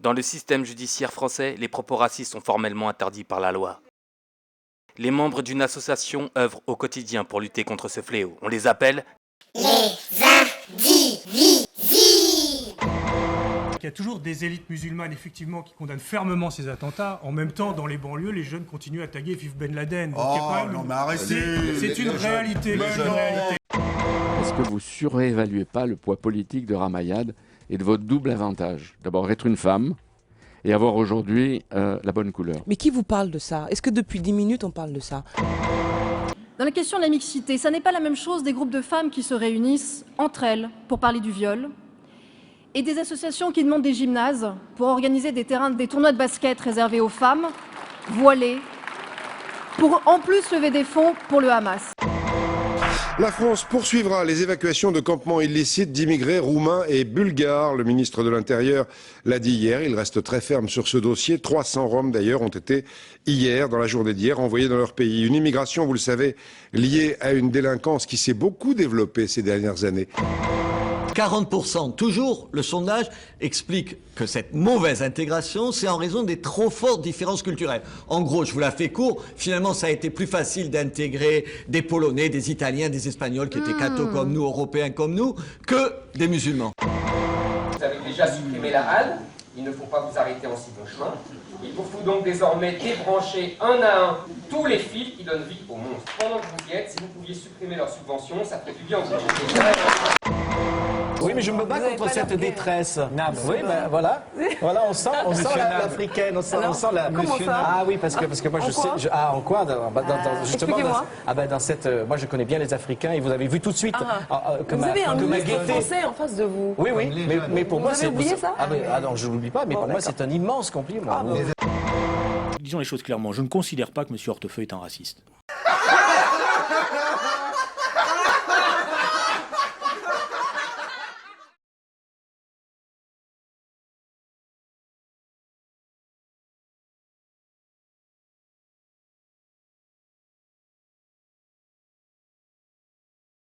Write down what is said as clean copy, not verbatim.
Dans le système judiciaire français, les propos racistes sont formellement interdits par la loi. Les membres d'une association œuvrent au quotidien pour lutter contre ce fléau. On les appelle les indivisibles. Il y a toujours des élites musulmanes, effectivement, qui condamnent fermement ces attentats. En même temps, dans les banlieues, les jeunes continuent à taguer Vive Ben Laden. Donc, il y a quand même non, mais arrêtez. C'est une réalité. Est-ce que vous surévaluez pas le poids politique de Ramayad et de votre double avantage? D'abord, être une femme et avoir aujourd'hui la bonne couleur. Mais qui vous parle de ça? Est-ce que depuis 10 minutes, on parle de ça? Dans la question de la mixité, ça n'est pas la même chose des groupes de femmes qui se réunissent entre elles pour parler du viol et des associations qui demandent des gymnases pour organiser des tournois de basket réservés aux femmes voilées pour en plus lever des fonds pour le Hamas. La France poursuivra les évacuations de campements illicites d'immigrés roumains et bulgares. Le ministre de l'Intérieur l'a dit hier. Il reste très ferme sur ce dossier. 300 Roms, d'ailleurs, ont été hier, dans la journée d'hier, envoyés dans leur pays. Une immigration, vous le savez, liée à une délinquance qui s'est beaucoup développée ces dernières années. 40%, toujours, le sondage explique que cette mauvaise intégration, c'est en raison des trop fortes différences culturelles. En gros, je vous la fais court, finalement, ça a été plus facile d'intégrer des Polonais, des Italiens, des Espagnols qui étaient cathos comme nous, Européens comme nous, que des musulmans. Vous avez déjà supprimé la halle, il ne faut pas vous arrêter en si bon chemin. Il vous faut donc désormais débrancher un à un tous les fils qui donnent vie aux monstres. Pendant que vous y êtes, si vous pouviez supprimer leurs subventions, ça ferait du bien aux Oui, mais je me bats contre cette détresse. Oui, ben voilà, on sent l'africaine, on sent la. Comment ça? Ah oui, parce que moi je sais. En quoi justement. Dans cette. Moi je connais bien les Africains et vous avez vu tout de suite que vous avez un ministre gaieté français en face de vous. Oui, mais pour moi c'est. Vous avez oublié ça? Ah non, je l'oublie pas, mais pour moi c'est un immense compliment. Disons les choses clairement, je ne considère pas que M. Hortefeux est un raciste.